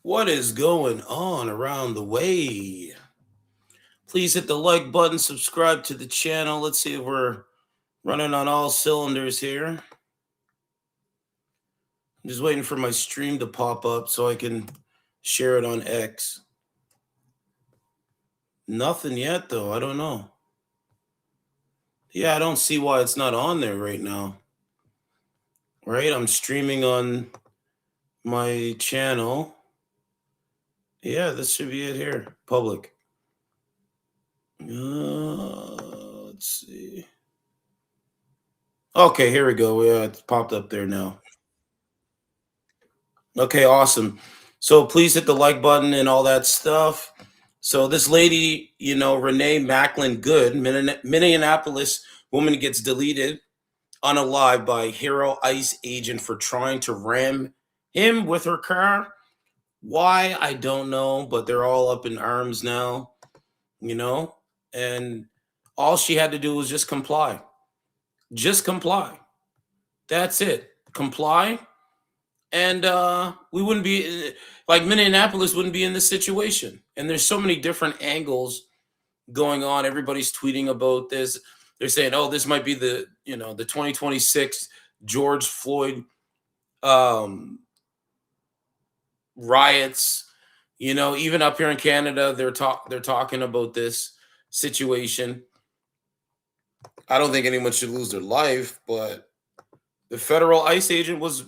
What is going on around the way? Please hit the like button, subscribe to the channel. Let's see if we're running on all cylinders here. I'm just waiting for my stream to pop up so I can share it on X. Nothing yet, though. I don't know. Yeah, I don't see why it's not on there right now. Right? I'm streaming on my channel. Yeah, this should be it here. Public. Let's see. Okay, here we go. Yeah, it's popped up there now. Okay, awesome. So please hit the like button and all that stuff. So this lady, RENEE Macklin Good, Minneapolis woman gets deleted unalive by hero ICE agent for trying to ram him with her car. Why? I don't know, but they're all up in arms now, and all she had to do was just comply. Just comply. That's it. Comply and we wouldn't be like Minneapolis wouldn't be in this situation. And there's so many different angles going on. Everybody's tweeting about this. They're saying, "Oh, this might be the 2026 George Floyd um, riots." Even up here in Canada, they're talking about this situation. I don't think anyone should lose their life, but the federal ICE agent was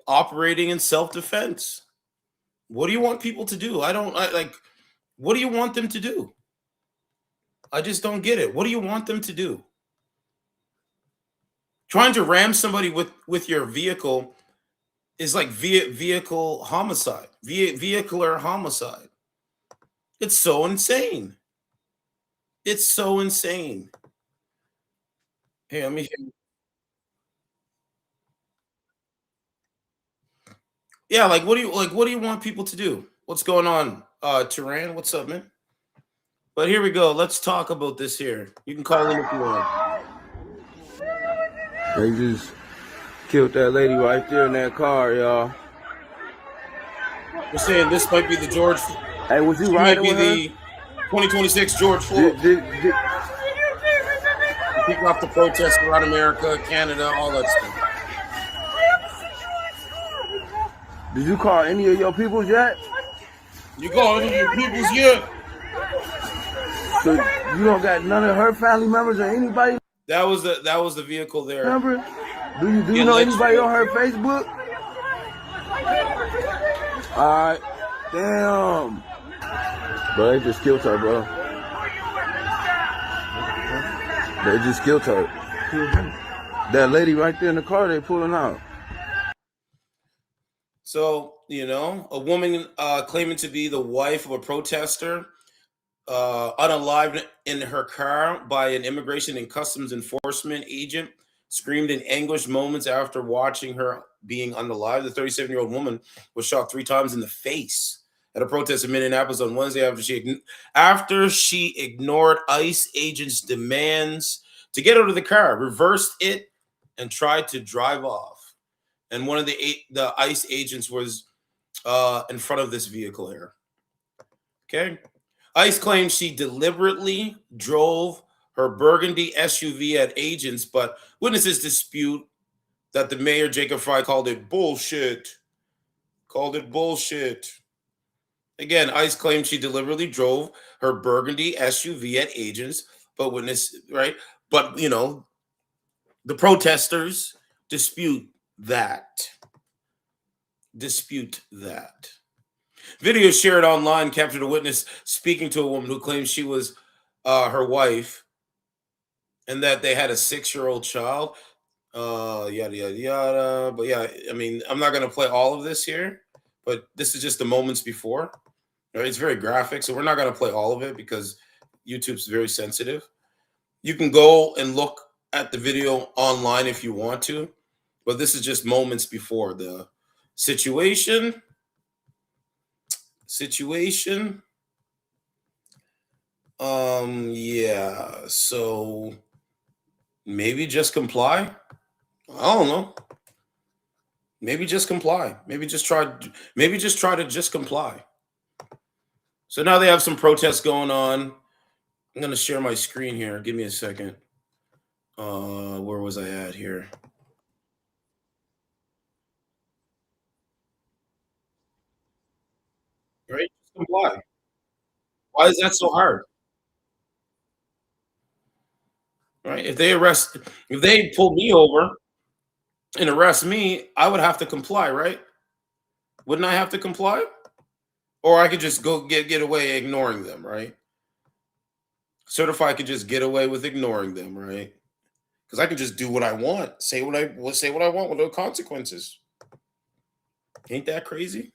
operating in self-defense. What do you want people to do? What do you want them to do? I just don't get it. What do you want them to do? Trying to ram somebody with your vehicle is like vehicle homicide, vehicular homicide. It's so insane. It's so insane. Hey, let me. Yeah, like what do you want people to do? What's going on, Turan? What's up, man? But here we go. Let's talk about this here. You can call in if you want. They just killed that lady right there in that car, y'all. We're saying this might be the George. Hey, was you She might riding be with the her? 2026 George Floyd. Kick off the protests around America, Canada, all that stuff. Did you call any of your peoples yet? You call any of your peoples yet? So you don't got none of her family members or anybody That was the vehicle there. number? Do you know anybody on her Facebook? Alright. Damn. Bro, they just killed her, bro. They just killed her. That lady right there in the car, they pulling out. So, a woman claiming to be the wife of a protester, unalived in her car by an immigration and customs enforcement agent, screamed in anguish moments after watching her being unalived. The 37-year-old woman was shot 3 times in the face at a protest in Minneapolis on Wednesday after she ignored ICE agents' demands to get out of the car, reversed it, and tried to drive off. And one of the ICE agents was in front of this vehicle here. Okay. ICE claims she deliberately drove her burgundy SUV at agents, but witnesses dispute that the mayor, Jacob Fry, called it bullshit. Again, ICE claims she deliberately drove her burgundy SUV at agents, but right? But, the protesters dispute that. Video shared online captured a witness speaking to a woman who claims she was her wife and that they had a 6-year-old child. Yada, yada, yada. But yeah, I mean, I'm not going to play all of this here, but this is just the moments before. Right? It's very graphic, so we're not going to play all of it because YouTube's very sensitive. You can go and look at the video online if you want to, but this is just moments before the situation. Yeah, so maybe just comply. I don't know. Maybe just comply. Maybe just try. Maybe just try to just comply. So now they have some protests going on. I'm gonna share my screen here. Give me a second. Where was I at here? Right? Just comply. Why is that so hard? Right? If they pull me over and arrest me, I would have to comply, right? Wouldn't I have to comply? Or I could just go get away ignoring them, right? Certify could just get away with ignoring them, right? Because I can just do what I want, say what I want with no consequences. Ain't that crazy?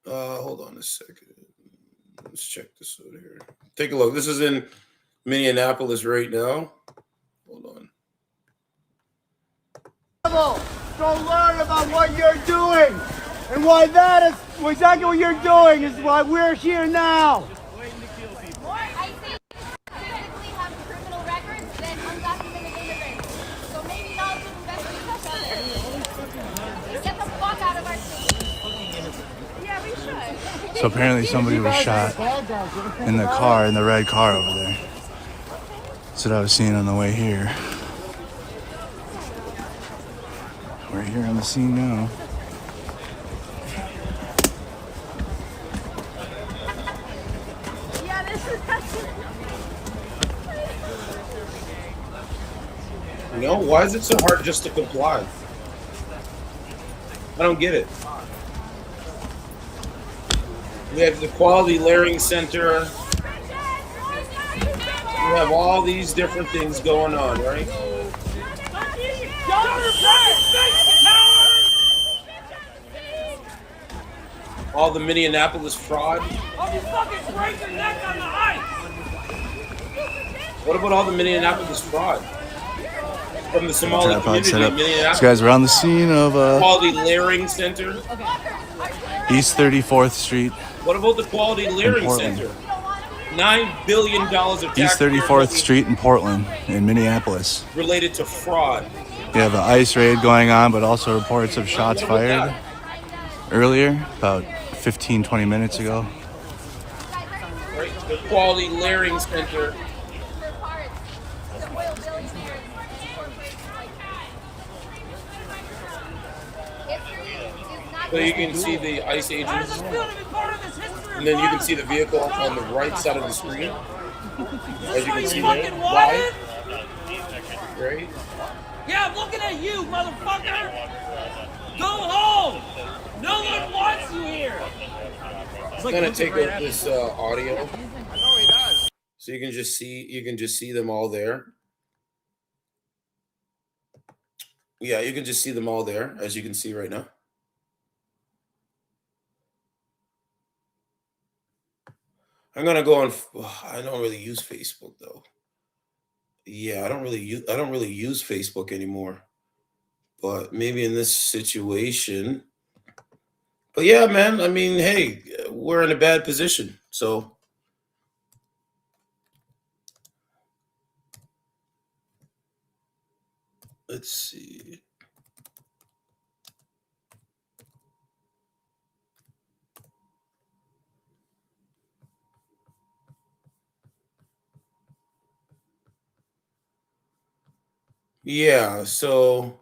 Hold on a second. Let's check this out here. Take a look. This is in Minneapolis right now. Hold on. Go learn about what you're doing and why that is exactly what you're doing is why we're here now. I think typically have criminal records than undocumented immigrants. So maybe y'all should invest in get the fuck out of our state. Yeah, we should. So apparently somebody was shot in the car, in the red car over there. That's what I was seeing on the way here. We're here on the scene now. Yeah, this is Why is it so hard just to comply? I don't get it. We have the Quality Learning Center. We have all these different things going on, right? All the Minneapolis fraud. What about all the Minneapolis fraud? From the Somali Tripod community set up. in These Minneapolis. guys are on the scene of Quality Learning Center. East 34th Street, What about the Quality Learning Portland. Center? $9 billion of East taxpayer 34th money Street in Portland, in Minneapolis. related to fraud. You have an ICE raid going on, but also reports of shots What about fired that? earlier, about 15, 20 minutes ago. Right? The Quality Learning Center. So you can see the ICE agents, and then you can see the vehicle on the right side of the screen. As you can see there, live. Right? Yeah, I'm looking at you, motherfucker! Go home! No one wants you here! I'm gonna take out this audio, so you can just see them all there. Yeah, you can just see them all there, as you can see right now. I'm gonna go on. I don't really use Facebook though. Yeah, I don't really use Facebook anymore. But maybe in this situation. But yeah, man. I mean, hey, we're in a bad position. So let's see. Yeah, so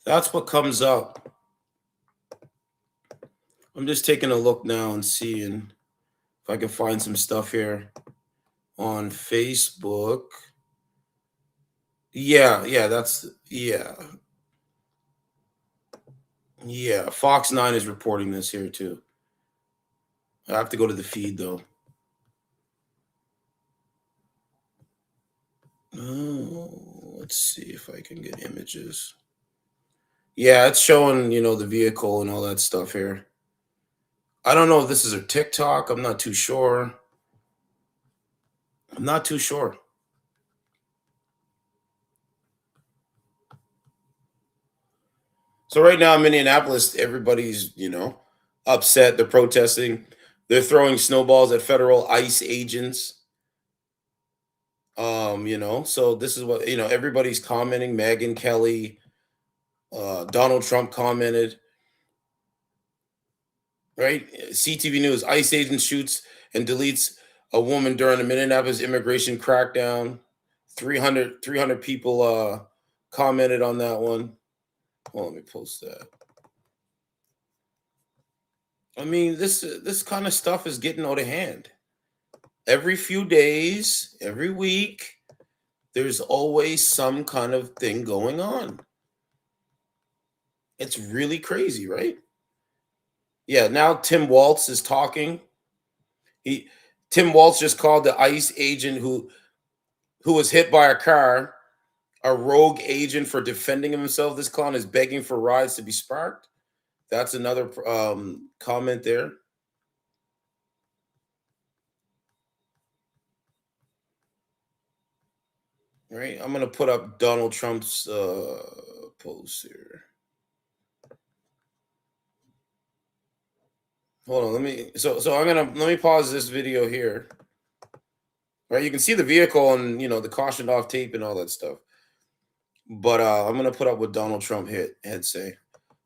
that's what comes up. I'm just taking a look now and seeing if I can find some stuff here on Facebook. Yeah, yeah. Fox 9 is reporting this here too. I have to go to the feed though. Oh, let's see if I can get images. Yeah, it's showing, the vehicle and all that stuff here. I don't know if this is a TikTok. I'm not too sure. So right now in Minneapolis, everybody's, upset. They're protesting. They're throwing snowballs at federal ICE agents. You know, so this is what, you know, everybody's commenting. Megyn Kelly, Donald Trump commented, right? CTV News, ICE agent shoots and deletes a woman during the Minneapolis immigration crackdown. 300 people commented on that one. Well, let me post that. I mean, this kind of stuff is getting out of hand. Every few days, every week, there's always some kind of thing going on. It's really crazy, right? Yeah, now Tim Waltz is talking. Tim Waltz just called the ICE agent who was hit by a car a rogue agent for defending himself. This clown is begging for rides to be sparked. That's another comment there. All right, I'm gonna put up Donald Trump's post here. Hold on, let me pause this video here. Right, you can see the vehicle and, you know, the cautioned off tape and all that stuff. But I'm gonna put up what Donald Trump had say,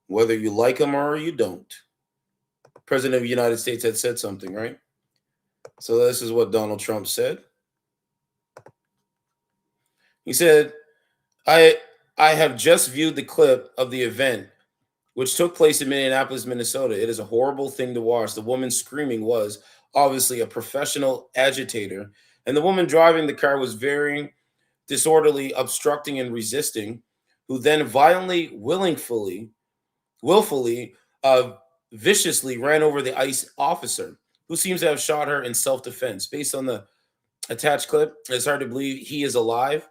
whether you like him or you don't. President of the United States had said something, right? So this is what Donald Trump said. He said, I have just viewed the clip of the event which took place in Minneapolis, Minnesota. It is a horrible thing to watch. The woman screaming was obviously a professional agitator, and the woman driving the car was very disorderly, obstructing and resisting, who then violently, willfully, viciously ran over the ICE officer, who seems to have shot her in self-defense. Based on the attached clip, it's hard to believe he is alive,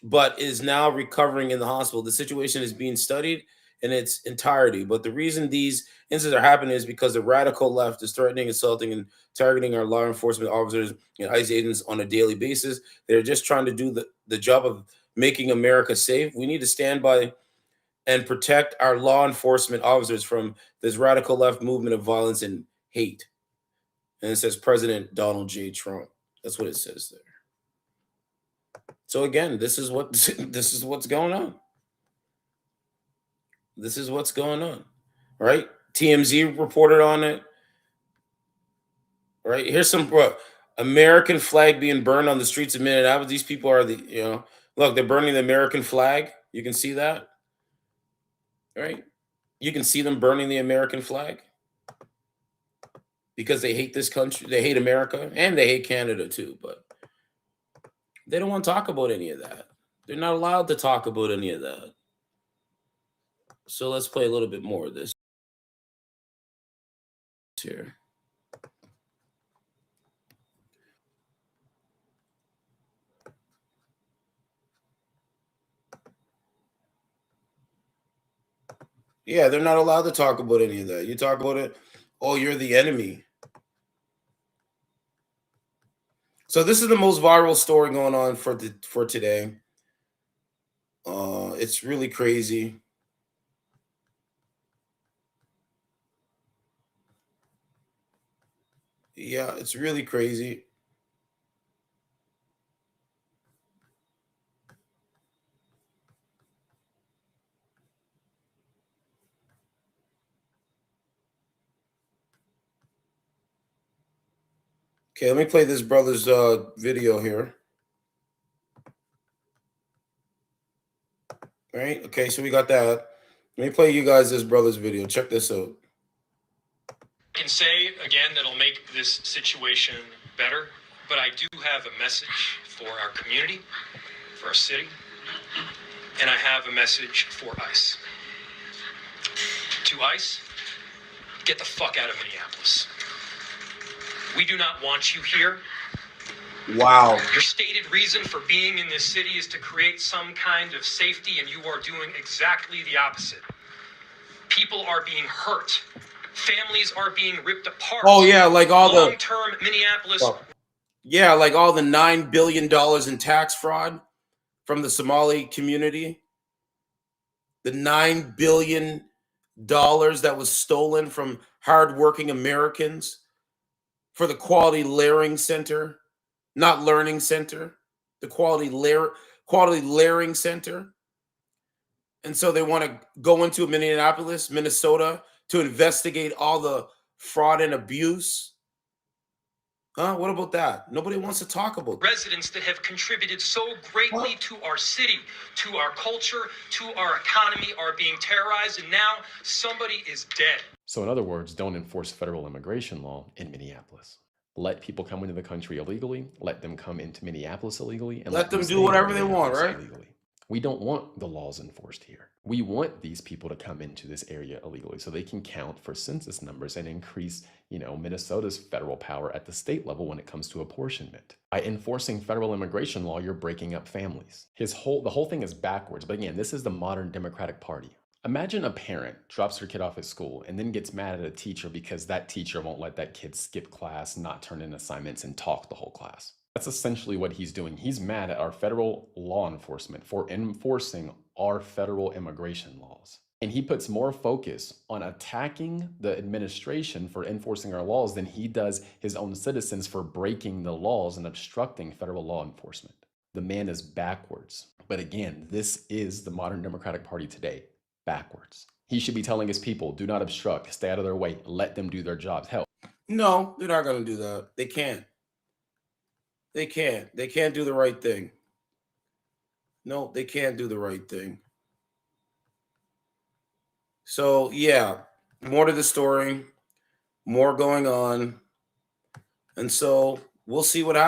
but is now recovering in the hospital. The situation is being studied in its entirety. But the reason these incidents are happening is because the radical left is threatening, assaulting, and targeting our law enforcement officers and ICE agents on a daily basis. They're just trying to do the job of making America safe. We need to stand by and protect our law enforcement officers from this radical left movement of violence and hate. And it says President Donald J. Trump. That's what it says there. So again, this is what's going on. This is what's going on, right? TMZ reported on it, right? Here's some American flag being burned on the streets of Minneapolis. These people are look, they're burning the American flag. You can see that, right? You can see them burning the American flag because they hate this country. They hate America, and they hate Canada too, but they don't want to talk about any of that. They're not allowed to talk about any of that. So let's play a little bit more of this here. Yeah, they're not allowed to talk about any of that. You talk about it, oh, you're the enemy. So this is the most viral story going on for today. It's really crazy. Yeah, it's really crazy. Okay, let me play this brother's video here. All right, okay, so we got that. Let me play you guys this brother's video. Check this out. I can say again that'll make this situation better, but I do have a message for our community, for our city, and I have a message for ICE. To ICE, get the fuck out of Minneapolis. We do not want you here. Wow. Your stated reason for being in this city is to create some kind of safety, and you are doing exactly the opposite. People are being hurt. Families are being ripped apart. Oh yeah, like all the long-term Minneapolis. Yeah, like all the $9 billion in tax fraud from the Somali community. The $9 billion that was stolen from hardworking Americans for the Quality Learning Center, not Learning Center. the quality layering center. And so they want to go into Minneapolis, Minnesota to investigate all the fraud and abuse. What about that? Nobody wants to talk about that. Residents that have contributed so greatly to our city, to our culture, to our economy are being terrorized, and now somebody is dead. So in other words, don't enforce federal immigration law in Minneapolis. Let people come into the country illegally, let them come into Minneapolis illegally, and Let them stay do in whatever they want, Minneapolis right? illegally. We don't want the laws enforced here. We want these people to come into this area illegally so they can count for census numbers and increase, Minnesota's federal power at the state level when it comes to apportionment. By enforcing federal immigration law, you're breaking up families. The whole thing is backwards. But again, this is the modern Democratic Party. Imagine a parent drops her kid off at school and then gets mad at a teacher because that teacher won't let that kid skip class, not turn in assignments, and talk the whole class. That's essentially what he's doing. He's mad at our federal law enforcement for enforcing our federal immigration laws. And he puts more focus on attacking the administration for enforcing our laws than he does his own citizens for breaking the laws and obstructing federal law enforcement. The man is backwards. But again, this is the modern Democratic Party today. Backwards. He should be telling his people, do not obstruct, stay out of their way, let them do their jobs. Hell. No, they're not going to do that. They can't. They can't. They can't do the right thing. No, they can't do the right thing. So, yeah, more to the story, more going on. And so we'll see what happens.